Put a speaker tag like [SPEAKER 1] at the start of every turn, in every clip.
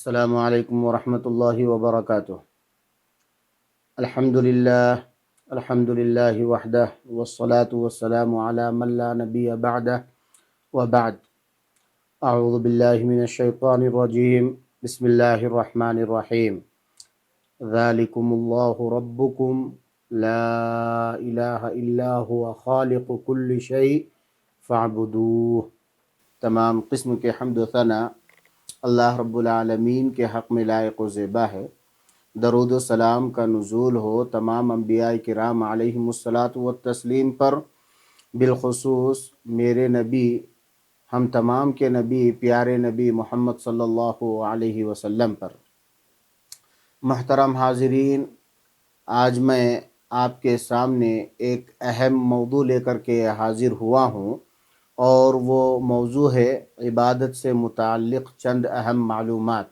[SPEAKER 1] السلام علیکم ورحمۃ اللہ وبرکاتہ۔ الحمد للہ وحدہ والصلاة والسلام علی من لا نبی بعدہ وبعد۔ اعوذ باللہ من الشیطان الرجیم، بسم اللہ الرحمن الرحیم۔ ذالکم اللہ ربکم لا الہ الا هو خالق کل شیء فاعبدوہ۔ تمام قسم کے حمد و ثنا اللہ رب العالمین کے حق میں لائق و زیبا ہے۔ درود و سلام کا نزول ہو تمام انبیاء کرام علیہم الصلاۃ والتسلیم پر، بالخصوص میرے نبی، ہم تمام کے نبی، پیارے نبی محمد صلی اللہ علیہ وسلم پر۔ محترم حاضرین، آج میں آپ کے سامنے ایک اہم موضوع لے کر کے حاضر ہوا ہوں، اور وہ موضوع ہے عبادت سے متعلق چند اہم معلومات۔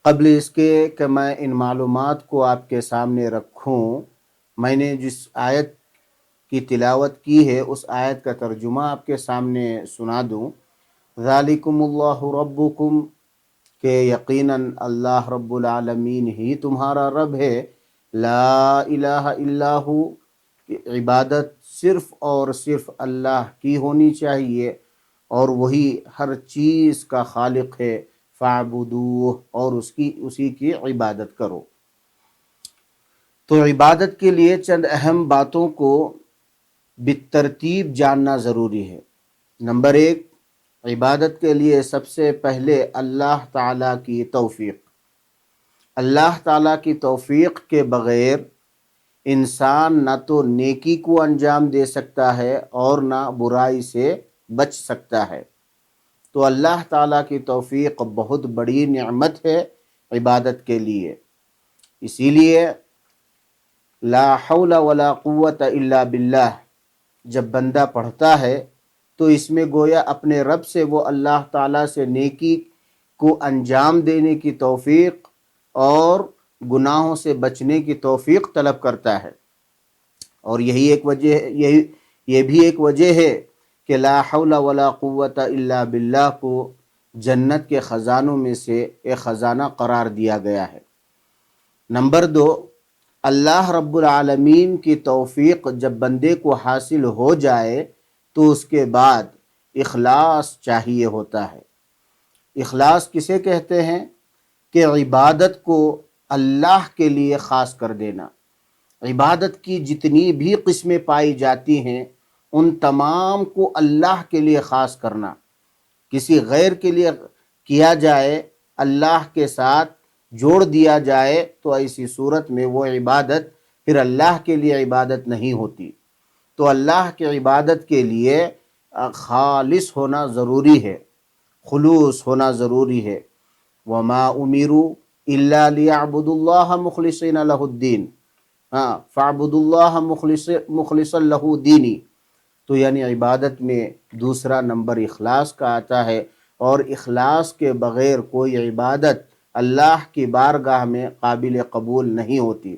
[SPEAKER 1] قبل اس کے کہ میں ان معلومات کو آپ کے سامنے رکھوں، میں نے جس آیت کی تلاوت کی ہے اس آیت کا ترجمہ آپ کے سامنے سنا دوں۔ ذالکم اللہ ربکم، کہ یقیناً اللہ رب العالمین ہی تمہارا رب ہے، لا الہ الا ہو، کہ عبادت صرف اور صرف اللہ کی ہونی چاہیے، اور وہی ہر چیز کا خالق ہے، فاعبدوہ، اور اسی کی عبادت کرو۔ تو عبادت کے لیے چند اہم باتوں کو بالترتیب جاننا ضروری ہے۔ نمبر 1، عبادت کے لیے سب سے پہلے اللہ تعالیٰ کی توفیق۔ اللہ تعالیٰ کی توفیق کے بغیر انسان نہ تو نیکی کو انجام دے سکتا ہے اور نہ برائی سے بچ سکتا ہے۔ تو اللہ تعالیٰ کی توفیق بہت بڑی نعمت ہے عبادت کے لیے۔ اسی لیے لا حول ولا قوت الا باللہ جب بندہ پڑھتا ہے تو اس میں گویا اپنے رب سے وہ اللہ تعالیٰ سے نیکی کو انجام دینے کی توفیق اور گناہوں سے بچنے کی توفیق طلب کرتا ہے۔ اور یہ بھی ایک وجہ ہے کہ لا حول ولا قوت الا باللہ کو جنت کے خزانوں میں سے ایک خزانہ قرار دیا گیا ہے۔ نمبر 2، اللہ رب العالمین کی توفیق جب بندے کو حاصل ہو جائے تو اس کے بعد اخلاص چاہیے ہوتا ہے۔ اخلاص کسے کہتے ہیں؟ کہ عبادت کو اللہ کے لیے خاص کر دینا۔ عبادت کی جتنی بھی قسمیں پائی جاتی ہیں ان تمام کو اللہ کے لیے خاص کرنا۔ کسی غیر کے لیے کیا جائے، اللہ کے ساتھ جوڑ دیا جائے، تو ایسی صورت میں وہ عبادت پھر اللہ کے لیے عبادت نہیں ہوتی۔ تو اللہ کی عبادت کے لیے خالص ہونا ضروری ہے، خلوص ہونا ضروری ہے۔ وما امروا الا ليعبدوا الله مخلصين له الدين، فاعبدوا الله مخلصا له دینی۔ تو یعنی عبادت میں دوسرا نمبر اخلاص کا آتا ہے، اور اخلاص کے بغیر کوئی عبادت اللہ کی بارگاہ میں قابل قبول نہیں ہوتی۔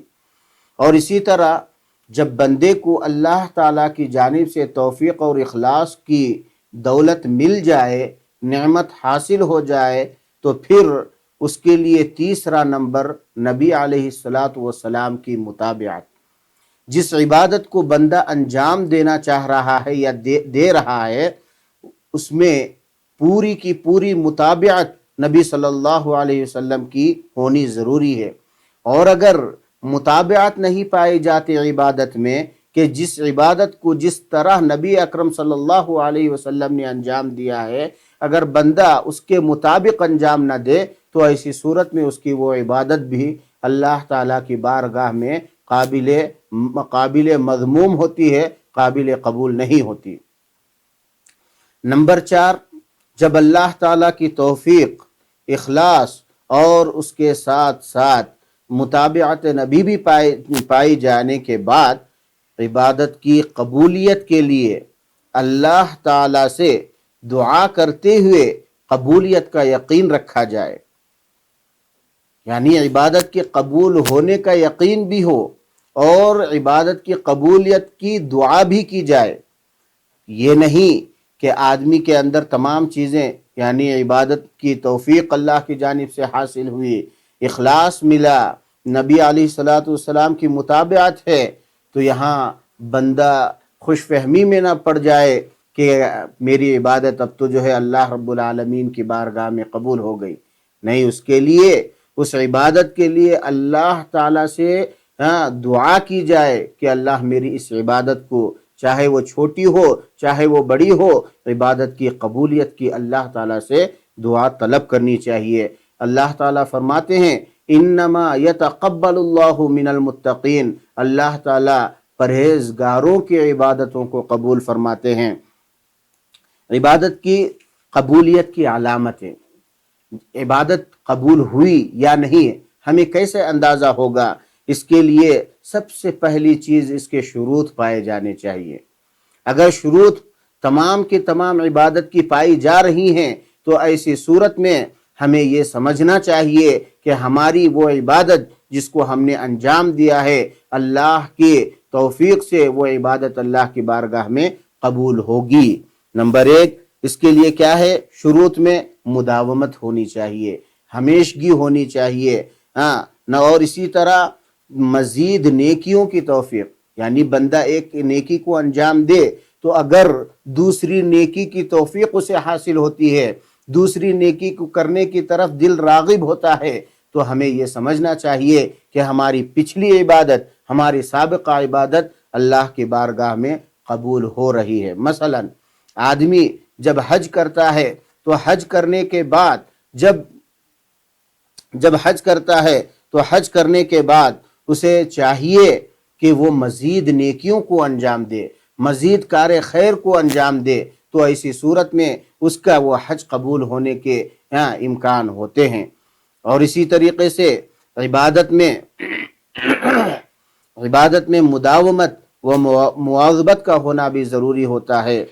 [SPEAKER 1] اور اسی طرح جب بندے کو اللہ تعالیٰ کی جانب سے توفیق اور اخلاص کی دولت مل جائے، نعمت حاصل ہو جائے، تو پھر اس کے لیے تیسرا نمبر نبی علیہ السلام کی متابعت۔ جس عبادت کو بندہ انجام دینا چاہ رہا ہے یا دے رہا ہے، اس میں پوری کی پوری متابعت نبی صلی اللہ علیہ وسلم کی ہونی ضروری ہے۔ اور اگر متابعت نہیں پائی جاتی عبادت میں، کہ جس عبادت کو جس طرح نبی اکرم صلی اللہ علیہ وسلم نے انجام دیا ہے، اگر بندہ اس کے مطابق انجام نہ دے تو ایسی صورت میں اس کی وہ عبادت بھی اللہ تعالیٰ کی بارگاہ میں قابل مذموم ہوتی ہے، قابل قبول نہیں ہوتی۔ نمبر 4، جب اللہ تعالیٰ کی توفیق، اخلاص اور اس کے ساتھ ساتھ متابعت نبی بھی پائی جانے کے بعد عبادت کی قبولیت کے لیے اللہ تعالیٰ سے دعا کرتے ہوئے قبولیت کا یقین رکھا جائے، یعنی عبادت کے قبول ہونے کا یقین بھی ہو اور عبادت کی قبولیت کی دعا بھی کی جائے۔ یہ نہیں کہ آدمی کے اندر تمام چیزیں یعنی عبادت کی توفیق اللہ کی جانب سے حاصل ہوئی، اخلاص ملا، نبی علیہ الصلوۃ والسلام کی متابعت ہے، تو یہاں بندہ خوش فہمی میں نہ پڑ جائے کہ میری عبادت اب تو جو ہے اللہ رب العالمین کی بارگاہ میں قبول ہو گئی۔ نہیں، اس کے لیے، اس عبادت کے لیے اللہ تعالیٰ سے دعا کی جائے کہ اللہ میری اس عبادت کو، چاہے وہ چھوٹی ہو چاہے وہ بڑی ہو، عبادت کی قبولیت کی اللہ تعالیٰ سے دعا طلب کرنی چاہیے۔ اللہ تعالیٰ فرماتے ہیں انما یتقبل اللہ من المتقین، اللہ تعالیٰ پرہیزگاروں کی عبادتوں کو قبول فرماتے ہیں۔ عبادت کی قبولیت کی علامتیں، عبادت قبول ہوئی یا نہیں ہمیں کیسے اندازہ ہوگا؟ اس کے لیے سب سے پہلی چیز اس کے شروط پائے جانے چاہیے۔ اگر شروط تمام کی تمام عبادت کی پائی جا رہی ہیں تو ایسی صورت میں ہمیں یہ سمجھنا چاہیے کہ ہماری وہ عبادت جس کو ہم نے انجام دیا ہے، اللہ کی توفیق سے وہ عبادت اللہ کی بارگاہ میں قبول ہوگی۔ نمبر ایک، اس کے لیے کیا ہے؟ شروط میں مداومت ہونی چاہیے، ہمیشگی ہونی چاہیے، اور اسی طرح مزید نیکیوں کی توفیق، یعنی بندہ ایک نیکی کو انجام دے تو اگر دوسری نیکی کی توفیق اسے حاصل ہوتی ہے، دوسری نیکی کو کرنے کی طرف دل راغب ہوتا ہے، تو ہمیں یہ سمجھنا چاہیے کہ ہماری پچھلی عبادت، ہماری سابقہ عبادت اللہ کی بارگاہ میں قبول ہو رہی ہے۔ مثلا آدمی جب حج کرتا ہے تو حج کرنے کے بعد جب حج کرتا ہے تو حج کرنے کے بعد اسے چاہیے کہ وہ مزید نیکیوں کو انجام دے، مزید کار خیر کو انجام دے، تو ایسی صورت میں اس کا وہ حج قبول ہونے کے امکان ہوتے ہیں۔ اور اسی طریقے سے عبادت میں مداومت و مواظبت کا ہونا بھی ضروری ہوتا ہے،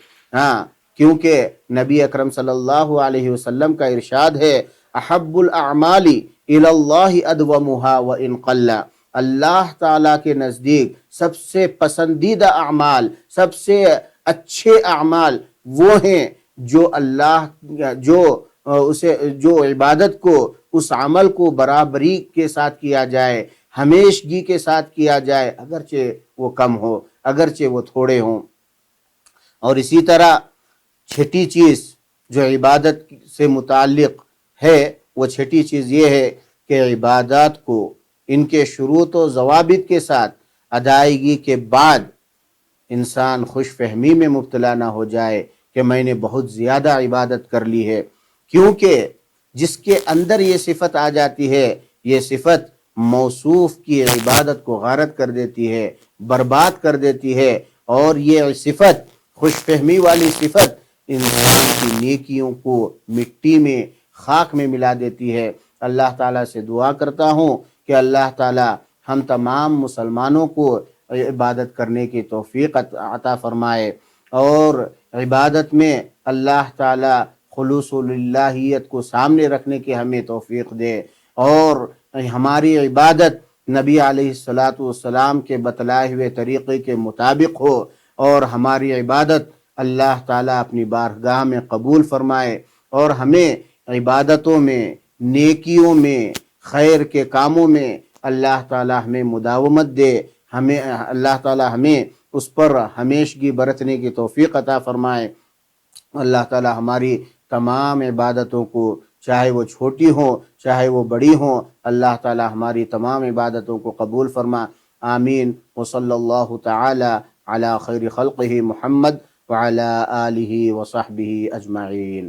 [SPEAKER 1] کیونکہ نبی اکرم صلی اللہ علیہ وسلم کا ارشاد ہے احب الاعمال الی اللہ ادومها وان قل، اللہ تعالیٰ کے نزدیک سب سے پسندیدہ اعمال، سب سے اچھے اعمال وہ ہیں جو عبادت کو، اس عمل کو برابری کے ساتھ کیا جائے، ہمیشگی کے ساتھ کیا جائے، اگرچہ وہ کم ہو، اگرچہ وہ تھوڑے ہوں۔ اور اسی طرح چھٹی چیز جو عبادت سے متعلق ہے، وہ چھٹی چیز یہ ہے کہ عبادات کو ان کے شروط و ضوابط کے ساتھ ادائیگی کے بعد انسان خوش فہمی میں مبتلا نہ ہو جائے کہ میں نے بہت زیادہ عبادت کر لی ہے، کیونکہ جس کے اندر یہ صفت آ جاتی ہے، یہ صفت موصوف کی عبادت کو غارت کر دیتی ہے، برباد کر دیتی ہے، اور یہ صفت، خوش فہمی والی صفت، انسان کی نیکیوں کو مٹی میں، خاک میں ملا دیتی ہے۔ اللہ تعالیٰ سے دعا کرتا ہوں کہ اللہ تعالیٰ ہم تمام مسلمانوں کو عبادت کرنے کی توفیق عطا فرمائے، اور عبادت میں اللہ تعالیٰ خلوص اللہیت کو سامنے رکھنے کی ہمیں توفیق دے، اور ہماری عبادت نبی علیہ الصلوۃ والسلام کے بتلائے ہوئے طریقے کے مطابق ہو، اور ہماری عبادت اللہ تعالیٰ اپنی بارگاہ میں قبول فرمائے، اور ہمیں عبادتوں میں، نیکیوں میں، خیر کے کاموں میں اللہ تعالیٰ ہمیں مداومت دے، اللہ تعالیٰ ہمیں اس پر ہمیشگی برتنے کی توفیق عطا فرمائے۔ اللہ تعالیٰ ہماری تمام عبادتوں کو، چاہے وہ چھوٹی ہوں چاہے وہ بڑی ہوں، اللہ تعالیٰ ہماری تمام عبادتوں کو قبول فرما۔ آمین۔ وصلی اللہ تعالی علی خیر خلقہ محمد وعلی آلہ وصحبہ اجمعین۔